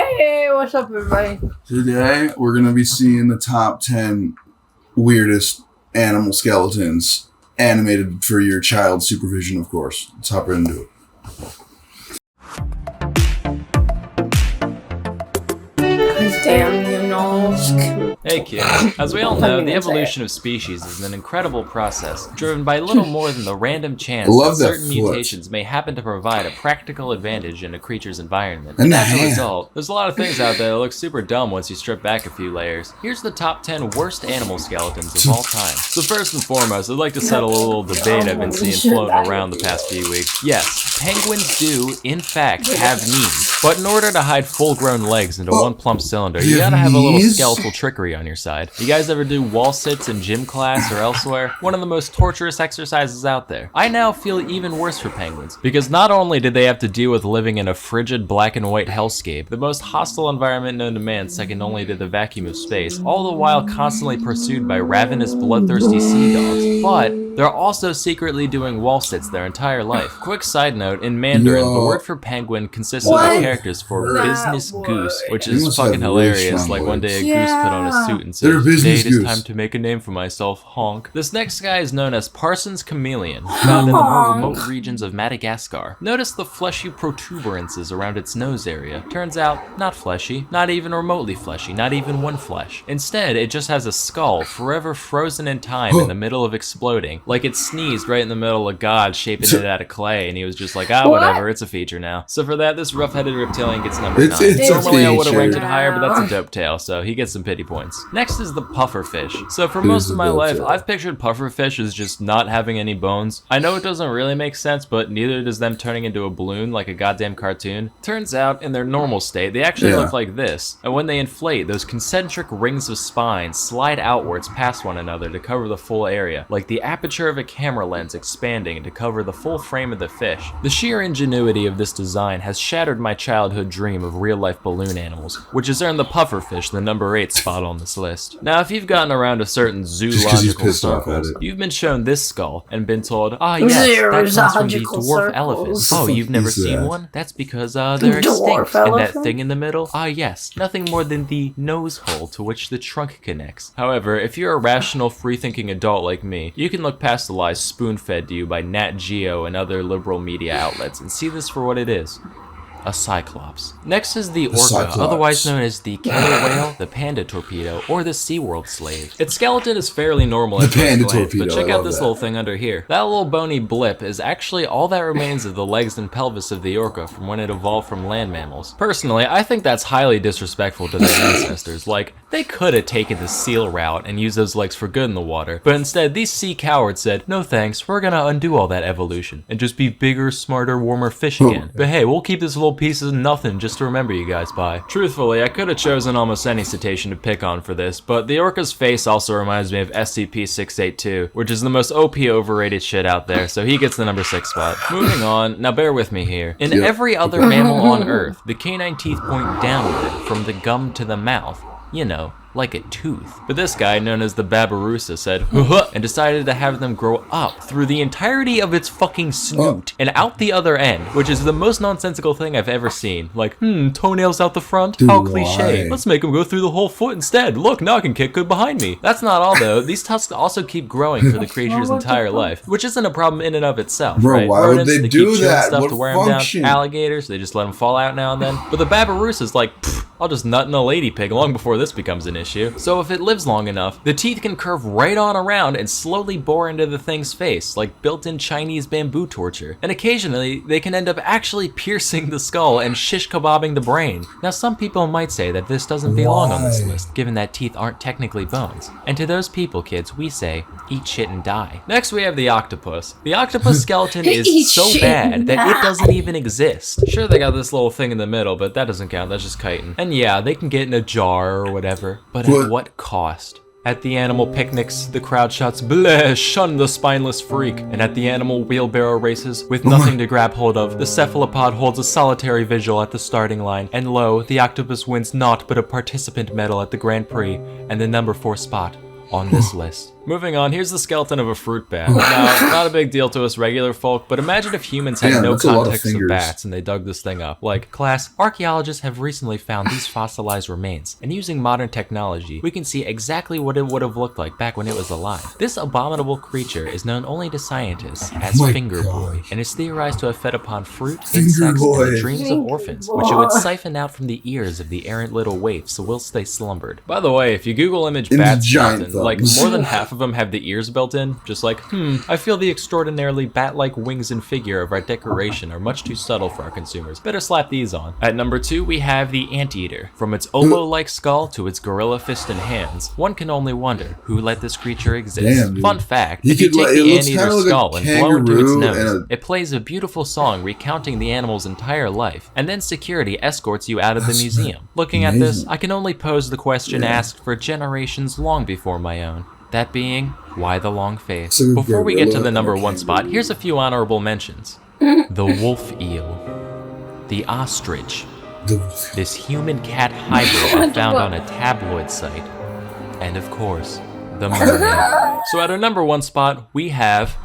Hey, what's up, everybody? Today, we're going to be seeing the top 10 weirdest animal skeletons, animated for your child's supervision, of course. Let's hop right into it. Damn, you know. Hey kids, as we all know, the evolution of species is an incredible process, driven by little more than the random chance that certain mutations may happen to provide a practical advantage in a creature's environment. And as a result, there's a lot of things out there that look super dumb once you strip back a few layers. Here's the top 10 worst animal skeletons of all time. So first and foremost, I'd like to settle a little debate I've been seeing floating around the past few weeks. Yes, penguins do, in fact, have knees, but in order to hide full-grown legs into one plump cylinder, you gotta have a little skeletal trickery on your side. You guys ever do wall sits in gym class or elsewhere? One of the most torturous exercises out there. I now feel even worse for penguins, because not only did they have to deal with living in a frigid black and white hellscape, the most hostile environment known to man second only to the vacuum of space, all the while constantly pursued by ravenous bloodthirsty sea dogs, but they're also secretly doing wall sits their entire life. Quick side note, in Mandarin, the word for penguin consists of the characters for business goose, which is fucking hilarious, like one day a goose put on a suit and said, "Today it is time to make a name for myself, honk." This next guy is known as Parsons chameleon, found in the more remote regions of Madagascar. Notice the fleshy protuberances around its nose area. Turns out, not fleshy, not even remotely fleshy, not even one flesh. Instead, it just has a skull forever frozen in time in the middle of exploding, like it sneezed right in the middle of God shaping it out of clay, and he was just like, whatever, it's a feature now. So for that, this rough-headed reptilian gets number 9. Normally I would have ranked it higher, but that's a dope tale, so he gets some pity points. Next is the pufferfish. So for most of my life, I've pictured pufferfish as just not having any bones. I know it doesn't really make sense, but neither does them turning into a balloon like a goddamn cartoon. Turns out, in their normal state, they actually look like this, and when they inflate, those concentric rings of spines slide outwards past one another to cover the full area, like the aperture of a camera lens expanding to cover the full frame of the fish. The sheer ingenuity of this design has shattered my childhood dream of real-life balloon animals, which has earned the pufferfish the number 8 spot on this list. Now, if you've gotten around a certain zoological circles, you've been shown this skull and been told, yes, that comes from the dwarf elephant. Oh, you've never seen one? That's because they're extinct. And that thing in the middle? Yes, nothing more than the nose hole to which the trunk connects. However, if you're a rational, free-thinking adult like me, you can look past the lies spoon-fed to you by Nat Geo and other liberal media outlets and see this for what it is. A cyclops. Next is the orca, otherwise known as the killer whale, the panda torpedo, or the SeaWorld slave. Its skeleton is fairly normal at first glance, but check out this little thing under here. That little bony blip is actually all that remains of the legs and pelvis of the orca from when it evolved from land mammals. Personally, I think that's highly disrespectful to their ancestors. Like, they could have taken the seal route and used those legs for good in the water, but instead these sea cowards said, no thanks, we're gonna undo all that evolution and just be bigger, smarter, warmer fish again. But hey, we'll keep this little piece of nothing just to remember you guys by. Truthfully, I could have chosen almost any cetacean to pick on for this, but the orca's face also reminds me of SCP-682, which is the most OP overrated shit out there, so he gets the number 6 spot. Moving on, now bear with me here. In every other mammal on Earth, the canine teeth point downward from the gum to the mouth. You know, like a tooth. But this guy, known as the Babirusa, said, and decided to have them grow up through the entirety of its fucking snoot and out the other end, which is the most nonsensical thing I've ever seen. Like, toenails out the front? How cliche. Let's make them go through the whole foot instead. Look, now I can kick good behind me. That's not all though. These tusks also keep growing for the creature's entire life, which isn't a problem in and of itself, right? Why Rodents, would they do keep that? Stuff What to wear function? them down. Alligators, they just let them fall out now and then. But the Babirusa's like, I'll just nut in a lady pig long before this becomes an issue. So if it lives long enough, the teeth can curve right on around and slowly bore into the thing's face, like built-in Chinese bamboo torture. And occasionally, they can end up actually piercing the skull and shish kebabbing the brain. Now, some people might say that this doesn't belong on this list, given that teeth aren't technically bones. And to those people, kids, we say, eat shit and die. Next, we have the octopus. The octopus skeleton is so bad that it doesn't even exist. Sure, they got this little thing in the middle, but that doesn't count, that's just chitin. And yeah, they can get in a jar or whatever, but at what cost? At the animal picnics, the crowd shouts, "Bleh, shun the spineless freak." And at the animal wheelbarrow races, with nothing to grab hold of, the cephalopod holds a solitary vigil at the starting line. And lo, the octopus wins naught but a participant medal at the Grand Prix and the number 4 spot on this list. Moving on, here's the skeleton of a fruit bat. Now, not a big deal to us regular folk, but imagine if humans had no context of bats and they dug this thing up. Like, class, archaeologists have recently found these fossilized remains, and using modern technology, we can see exactly what it would have looked like back when it was alive. This abominable creature is known only to scientists as Finger Boy, and is theorized to have fed upon fruit, insects, and the dreams of orphans, which it would siphon out from the ears of the errant little waifs whilst they slumbered. By the way, if you Google image bat skeleton, like more than half of them have the ears built in, just like, I feel the extraordinarily bat-like wings and figure of our decoration are much too subtle for our consumers. Better slap these on. At number 2, we have the anteater. From its oboe-like skull to its gorilla fist and hands, one can only wonder who let this creature exist. Damn, fun fact, if you take the anteater's skull and blow into its nose, it plays a beautiful song recounting the animal's entire life, and then security escorts you out of the museum. Looking at this, I can only pose the question asked for generations long before my own. That being, why the long face? Before we get to the number 1 spot, here's a few honorable mentions. The wolf eel. The ostrich. This human-cat hybrid found on a tabloid site. And of course, the mermaid. So at our number 1 spot, we have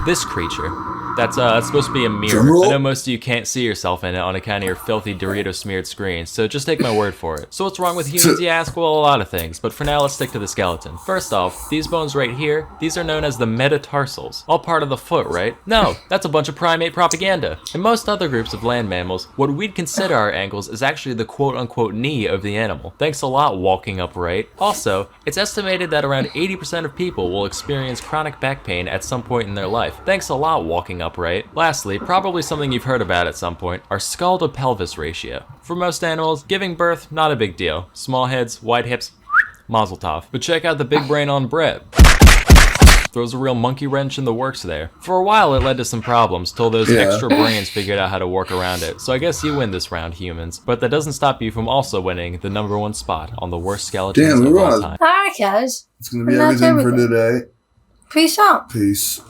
this creature. That's supposed to be a mirror. I know most of you can't see yourself in it on account of your filthy Dorito smeared screen, so just take my word for it. So what's wrong with humans, you ask? Well, a lot of things, but for now let's stick to the skeleton. First off, these bones right here, these are known as the metatarsals. All part of the foot, right? No, that's a bunch of primate propaganda. In most other groups of land mammals, what we'd consider our ankles is actually the quote-unquote knee of the animal. Thanks a lot, walking upright. Also, it's estimated that around 80% of people will experience chronic back pain at some point in their life. Thanks a lot, walking upright. Lastly, probably something you've heard about at some point, our skull to pelvis ratio. For most animals, giving birth, not a big deal. Small heads, wide hips, mazel tov. But check out the big brain on Brett. Throws a real monkey wrench in the works there. For a while it led to some problems till those extra brains figured out how to work around it. So I guess you win this round, humans. But that doesn't stop you from also winning the number 1 spot on the worst skeletons of all time. Alright guys. It's gonna be everything for today. Peace out. Peace.